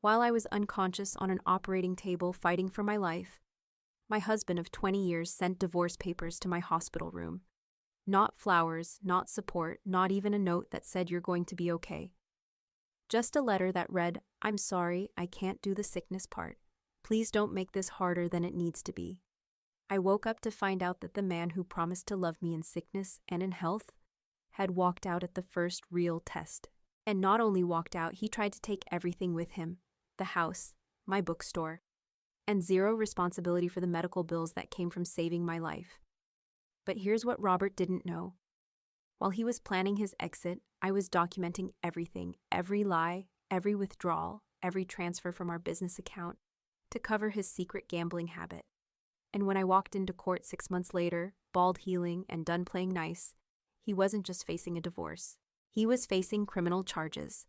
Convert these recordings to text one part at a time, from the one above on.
While I was unconscious on an operating table fighting for my life, my husband of 20 years sent divorce papers to my hospital room. Not flowers, not support, not even a note that said you're going to be okay. Just a letter that read, "I'm sorry, I can't do the sickness part. Please don't make this harder than it needs to be." I woke up to find out that the man who promised to love me in sickness and in health had walked out at the first real test. And not only walked out, he tried to take everything with him: the house, my bookstore, and zero responsibility for the medical bills that came from saving my life. But here's what Robert didn't know. While he was planning his exit, I was documenting everything, every lie, every withdrawal, every transfer from our business account, to cover his secret gambling habit. And when I walked into court 6 months later, bald healing and done playing nice, he wasn't just facing a divorce. He was facing criminal charges.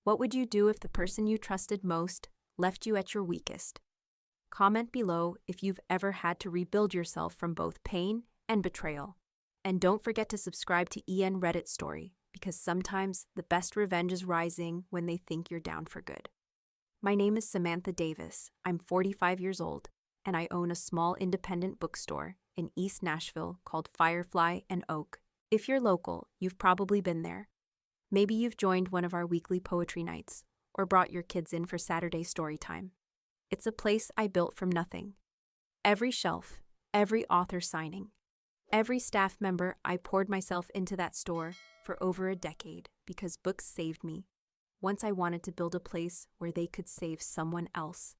What would you do if the person you trusted most left you at your weakest? Comment below if you've ever had to rebuild yourself from both pain and betrayal. And don't forget to subscribe to EN Reddit Story, because sometimes the best revenge is rising when they think you're down for good. My name is Samantha Davis. I'm 45 years old, and I own a small independent bookstore in East Nashville called Firefly and Oak. If you're local, you've probably been there. Maybe you've joined one of our weekly poetry nights, or brought your kids in for Saturday story time. It's a place I built from nothing. Every shelf, every author signing, every staff member, I poured myself into that store for over a decade because books saved me. Once I wanted to build a place where they could save someone else.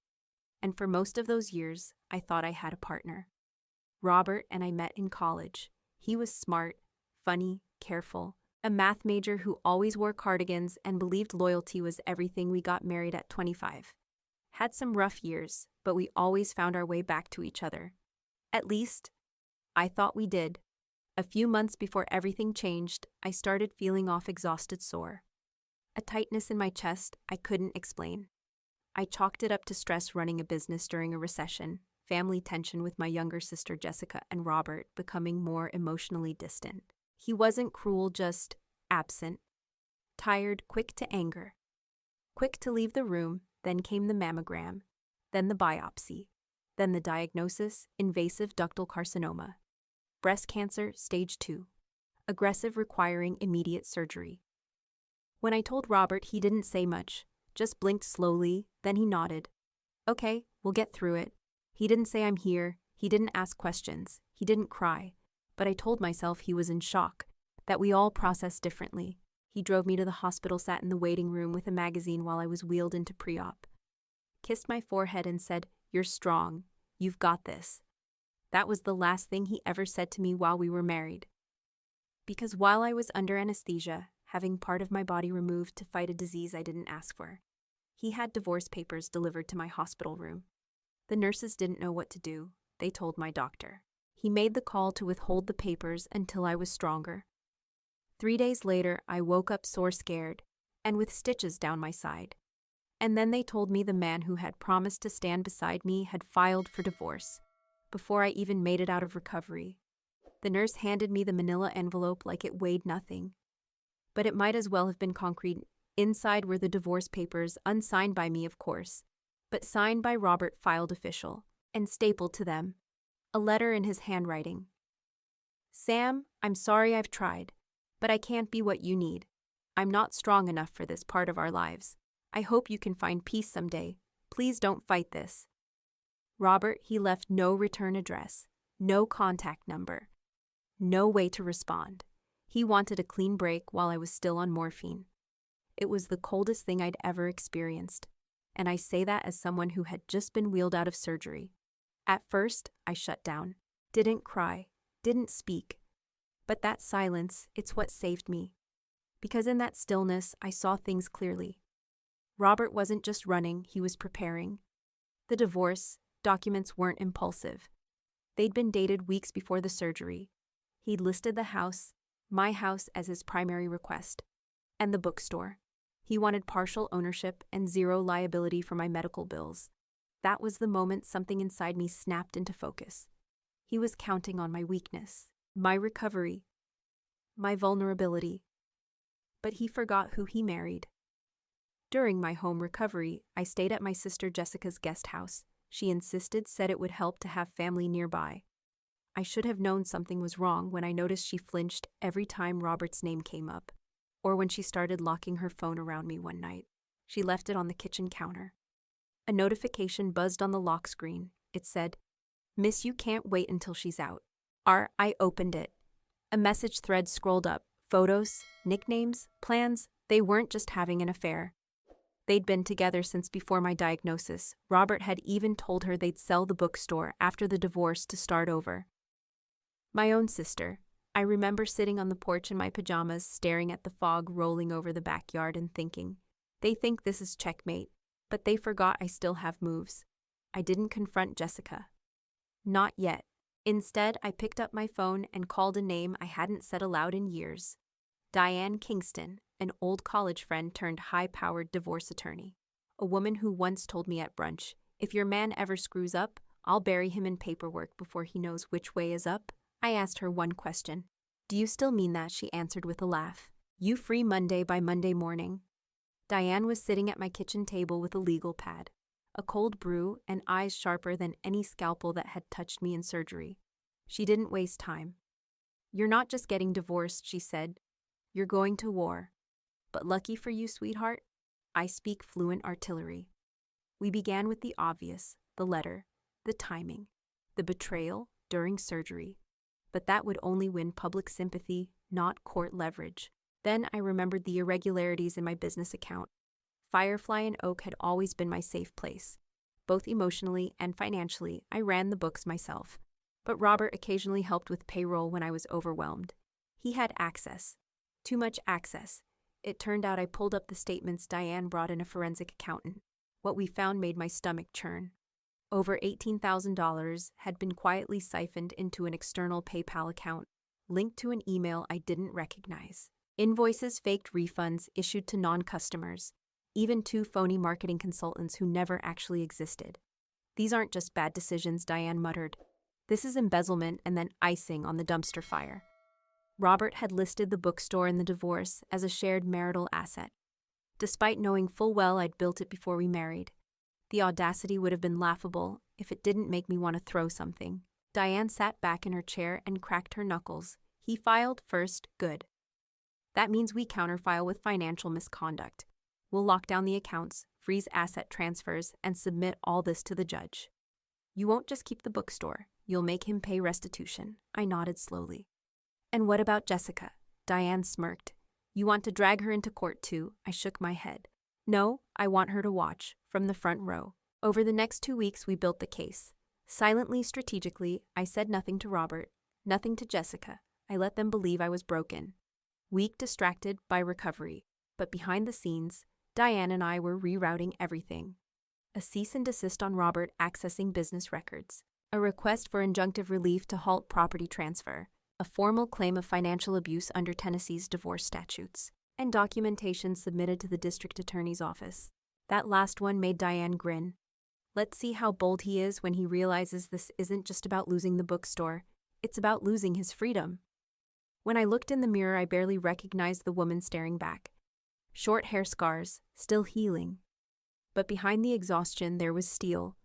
And for most of those years, I thought I had a partner. Robert and I met in college. He was smart, funny, careful, a math major who always wore cardigans and believed loyalty was everything. We got married at 25. Had some rough years, but we always found our way back to each other. At least, I thought we did. A few months before everything changed, I started feeling exhausted, sore. A tightness in my chest I couldn't explain. I chalked it up to stress running a business during a recession, family tension with my younger sister Jessica, and Robert becoming more emotionally distant. He wasn't cruel, just absent. Tired, quick to anger. Quick to leave the room, then came the mammogram, then the biopsy, then the diagnosis: invasive ductal carcinoma. Breast cancer, stage 2. Aggressive, requiring immediate surgery. When I told Robert, he didn't say much, just blinked slowly, then he nodded. Okay, we'll get through it. He didn't say I'm here, he didn't ask questions, he didn't cry, but I told myself he was in shock, that we all process differently. He drove me to the hospital, sat in the waiting room with a magazine while I was wheeled into pre-op. Kissed my forehead and said, "You're strong, you've got this." That was the last thing he ever said to me while we were married. Because while I was under anesthesia, having part of my body removed to fight a disease I didn't ask for, he had divorce papers delivered to my hospital room. The nurses didn't know what to do. They told my doctor. He made the call to withhold the papers until I was stronger. 3 days later, I woke up sore, scared, and with stitches down my side. And then they told me the man who had promised to stand beside me had filed for divorce, before I even made it out of recovery. The nurse handed me the manila envelope like it weighed nothing. But it might as well have been concrete. Inside were the divorce papers, unsigned by me, of course, but signed by Robert, filed official, and stapled to them. A letter in his handwriting. "Sam, I'm sorry I've tried, but I can't be what you need. I'm not strong enough for this part of our lives. I hope you can find peace someday. Please don't fight this." Robert, he left no return address, no contact number, no way to respond. He wanted a clean break while I was still on morphine. It was the coldest thing I'd ever experienced, and I say that as someone who had just been wheeled out of surgery. At first, I shut down, didn't cry, didn't speak. But that silence, it's what saved me. Because in that stillness, I saw things clearly. Robert wasn't just running, he was preparing. The divorce documents weren't impulsive. They'd been dated weeks before the surgery. He'd listed the house, my house, as his primary request, and the bookstore. He wanted partial ownership and zero liability for my medical bills. That was the moment something inside me snapped into focus. He was counting on my weakness, my recovery, my vulnerability. But he forgot who he married. During my home recovery, I stayed at my sister Jessica's guest house. She insisted, said it would help to have family nearby. I should have known something was wrong when I noticed she flinched every time Robert's name came up, or when she started locking her phone around me one night. She left it on the kitchen counter. A notification buzzed on the lock screen. It said, "Miss, you can't wait until she's out." I opened it. A message thread scrolled up. Photos, nicknames, plans. They weren't just having an affair. They'd been together since before my diagnosis. Robert had even told her they'd sell the bookstore after the divorce to start over. My own sister. I remember sitting on the porch in my pajamas, staring at the fog rolling over the backyard and thinking, they think this is checkmate, but they forgot I still have moves. I didn't confront Jessica. Not yet. Instead, I picked up my phone and called a name I hadn't said aloud in years. Diane Kingston, an old college friend turned high-powered divorce attorney. A woman who once told me at brunch, "If your man ever screws up, I'll bury him in paperwork before he knows which way is up." I asked her one question. "Do you still mean that?" She answered with a laugh. "You free Monday by Monday morning?" Diane was sitting at my kitchen table with a legal pad, a cold brew, and eyes sharper than any scalpel that had touched me in surgery. She didn't waste time. "You're not just getting divorced," she said. "You're going to war. But lucky for you, sweetheart, I speak fluent artillery." We began with the obvious, the letter, the timing, the betrayal during surgery. But that would only win public sympathy, not court leverage. Then I remembered the irregularities in my business account. Firefly and Oak had always been my safe place. Both emotionally and financially, I ran the books myself. But Robert occasionally helped with payroll when I was overwhelmed. He had access. Too much access. It turned out I pulled up the statements Diane brought in a forensic accountant. What we found made my stomach churn. Over $18,000 had been quietly siphoned into an external PayPal account, linked to an email I didn't recognize. Invoices faked refunds issued to non-customers, even 2 phony marketing consultants who never actually existed. "These aren't just bad decisions," Diane muttered. "This is embezzlement and then icing on the dumpster fire." Robert had listed the bookstore and the divorce as a shared marital asset, despite knowing full well I'd built it before we married. The audacity would have been laughable if it didn't make me want to throw something. Diane sat back in her chair and cracked her knuckles. "He filed first, good. That means we counterfile with financial misconduct. We'll lock down the accounts, freeze asset transfers, and submit all this to the judge. You won't just keep the bookstore. You'll make him pay restitution." I nodded slowly. "And what about Jessica?" Diane smirked. "You want to drag her into court too?" I shook my head. "No, I want her to watch, from the front row." Over the next 2 weeks, we built the case. Silently, strategically, I said nothing to Robert, nothing to Jessica. I let them believe I was broken. Weak, distracted by recovery. But behind the scenes, Diane and I were rerouting everything. A cease and desist on Robert accessing business records. A request for injunctive relief to halt property transfer. A formal claim of financial abuse under Tennessee's divorce statutes. And documentation submitted to the district attorney's office. That last one made Diane grin. Let's see how bold he is when he realizes this isn't just about losing the bookstore. It's about losing his freedom. When I looked in the mirror, I barely recognized the woman staring back. Short hair scars, still healing. But behind the exhaustion, there was steel.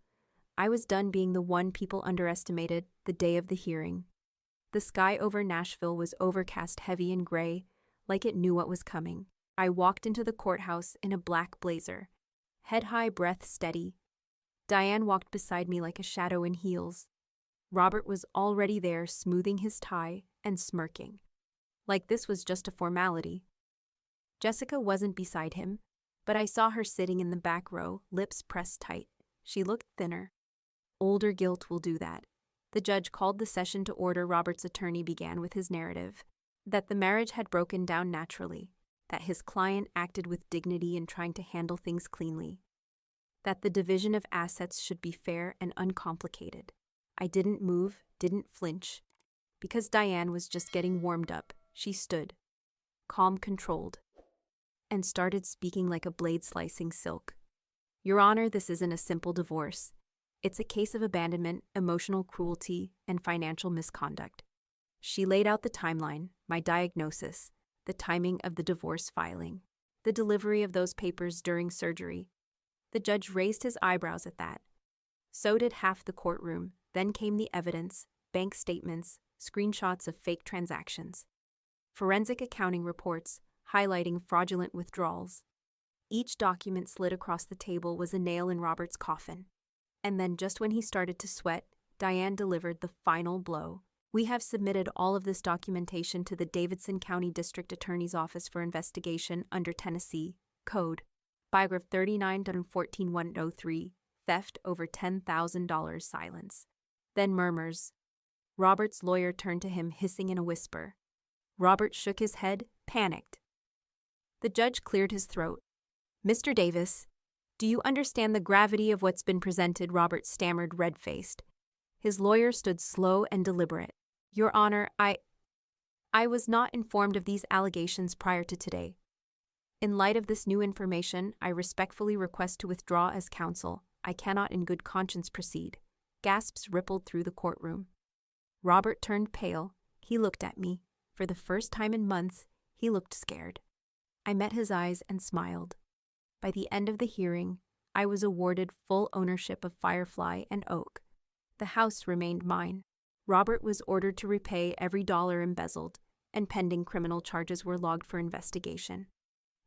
I was done being the one people underestimated the day of the hearing. The sky over Nashville was overcast, heavy and gray, like it knew what was coming. I walked into the courthouse in a black blazer, head high, breath steady. Diane walked beside me like a shadow in heels. Robert was already there, smoothing his tie and smirking, like this was just a formality. Jessica wasn't beside him, but I saw her sitting in the back row, lips pressed tight. She looked thinner. Older guilt will do that. The judge called the session to order. Robert's attorney began with his narrative, that the marriage had broken down naturally, that his client acted with dignity in trying to handle things cleanly, that the division of assets should be fair and uncomplicated. I didn't move, didn't flinch. Because Diane was just getting warmed up, she stood, calm, controlled, and started speaking like a blade slicing silk. "Your Honor, this isn't a simple divorce. It's a case of abandonment, emotional cruelty, and financial misconduct." She laid out the timeline, my diagnosis, the timing of the divorce filing. The delivery of those papers during surgery. The judge raised his eyebrows at that. So did half the courtroom. Then came the evidence, bank statements, screenshots of fake transactions, forensic accounting reports highlighting fraudulent withdrawals. Each document slid across the table was a nail in Robert's coffin. And then, just when he started to sweat, Diane delivered the final blow. We have submitted all of this documentation to the Davidson County District Attorney's Office for investigation under Tennessee Code. Paragraph 39-14103, theft over $10,000 silence. Then murmurs. Robert's lawyer turned to him, hissing in a whisper. Robert shook his head, panicked. The judge cleared his throat. Mr. Davis, do you understand the gravity of what's been presented? Robert stammered, red-faced. His lawyer stood slow and deliberate. Your Honor, I was not informed of these allegations prior to today. In light of this new information, I respectfully request to withdraw as counsel. I cannot in good conscience proceed. Gasps rippled through the courtroom. Robert turned pale. He looked at me. For the first time in months, he looked scared. I met his eyes and smiled. By the end of the hearing, I was awarded full ownership of Firefly and Oak. The house remained mine. Robert was ordered to repay every dollar embezzled, and pending criminal charges were logged for investigation.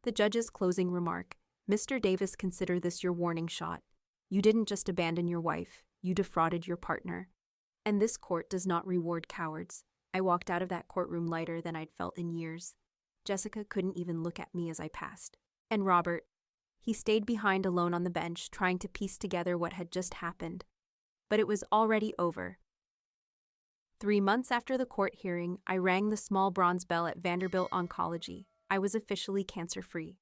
The judge's closing remark, Mr. Davis, consider this your warning shot. You didn't just abandon your wife, you defrauded your partner. And this court does not reward cowards. I walked out of that courtroom lighter than I'd felt in years. Jessica couldn't even look at me as I passed. And Robert, he stayed behind alone on the bench, trying to piece together what had just happened. But it was already over. 3 months after the court hearing, I rang the small bronze bell at Vanderbilt Oncology. I was officially cancer-free.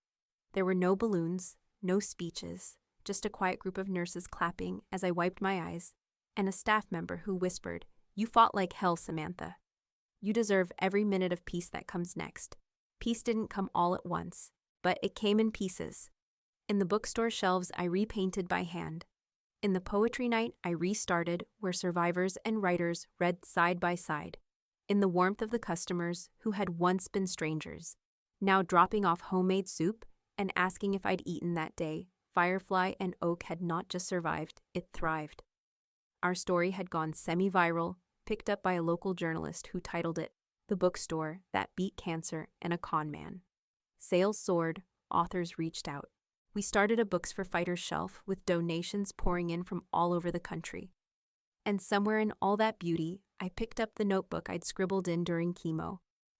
There were no balloons, no speeches, just a quiet group of nurses clapping as I wiped my eyes, and a staff member who whispered, "You fought like hell, Samantha. You deserve every minute of peace that comes next." Peace didn't come all at once, but it came in pieces. In the bookstore shelves, I repainted by hand. In the poetry night, I restarted where survivors and writers read side by side. In the warmth of the customers who had once been strangers, now dropping off homemade soup and asking if I'd eaten that day, Firefly and Oak had not just survived, it thrived. Our story had gone semi-viral, picked up by a local journalist who titled it, "The Bookstore That Beat Cancer and a Con Man." Sales soared, authors reached out. We started a Books for Fighters shelf with donations pouring in from all over the country. And somewhere in all that beauty, I picked up the notebook I'd scribbled in during chemo.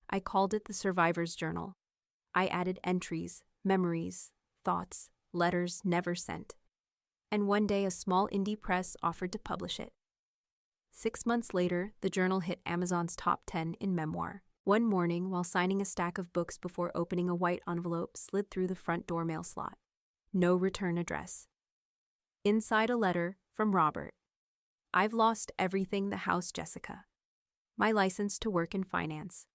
I called it the Survivor's Journal. I added entries, memories, thoughts, letters never sent. And one day a small indie press offered to publish it. 6 months later, the journal hit Amazon's top 10 in memoir. One morning, while signing a stack of books before opening, a white envelope slid through the front door mail slot. No return address. Inside, a letter from Robert. I've lost everything, the house, Jessica. My license to work in finance.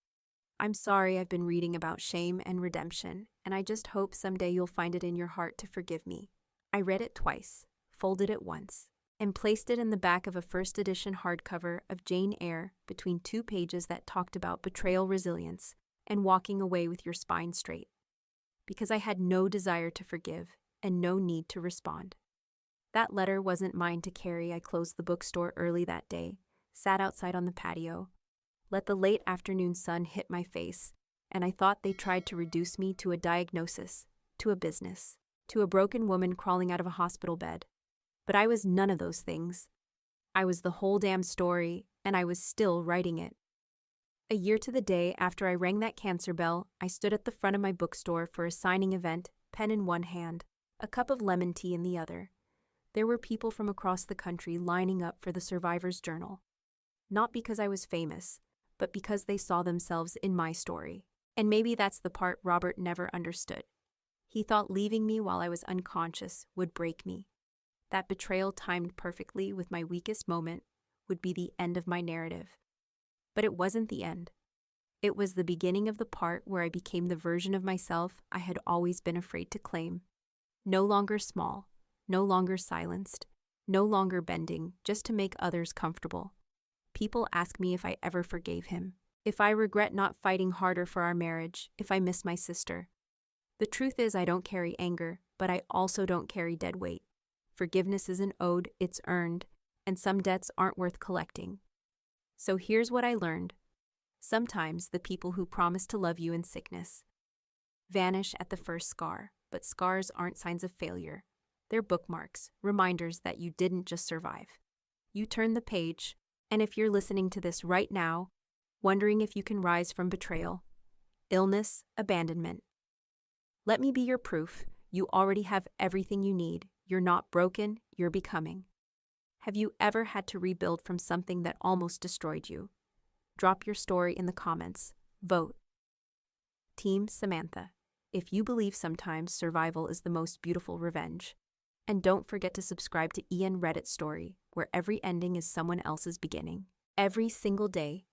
I'm sorry I've been reading about shame and redemption, and I just hope someday you'll find it in your heart to forgive me. I read it twice, folded it once, and placed it in the back of a first edition hardcover of Jane Eyre between 2 pages that talked about betrayal, resilience, and walking away with your spine straight. Because I had no desire to forgive and no need to respond. That letter wasn't mine to carry. I closed the bookstore early that day, sat outside on the patio, let the late afternoon sun hit my face, and I thought they tried to reduce me to a diagnosis, to a business, to a broken woman crawling out of a hospital bed. But I was none of those things. I was the whole damn story, and I was still writing it. A year to the day after I rang that cancer bell, I stood at the front of my bookstore for a signing event, pen in one hand, a cup of lemon tea in the other. There were people from across the country lining up for the Survivor's Journal. Not because I was famous, but because they saw themselves in my story. And maybe that's the part Robert never understood. He thought leaving me while I was unconscious would break me. That betrayal, timed perfectly with my weakest moment, would be the end of my narrative. But it wasn't the end. It was the beginning of the part where I became the version of myself I had always been afraid to claim. No longer small, no longer silenced, no longer bending just to make others comfortable. People ask me if I ever forgave him, if I regret not fighting harder for our marriage, if I miss my sister. The truth is, I don't carry anger, but I also don't carry dead weight. Forgiveness isn't owed, it's earned, and some debts aren't worth collecting. So here's what I learned. Sometimes the people who promise to love you in sickness vanish at the first scar, but scars aren't signs of failure. They're bookmarks, reminders that you didn't just survive. You turn the page, and if you're listening to this right now, wondering if you can rise from betrayal, illness, abandonment, let me be your proof. You already have everything you need. You're not broken, you're becoming. Have you ever had to rebuild from something that almost destroyed you? Drop your story in the comments. Vote. Team Samantha. If you believe sometimes survival is the most beautiful revenge. And don't forget to subscribe to Ian Reddit Story, where every ending is someone else's beginning. Every single day,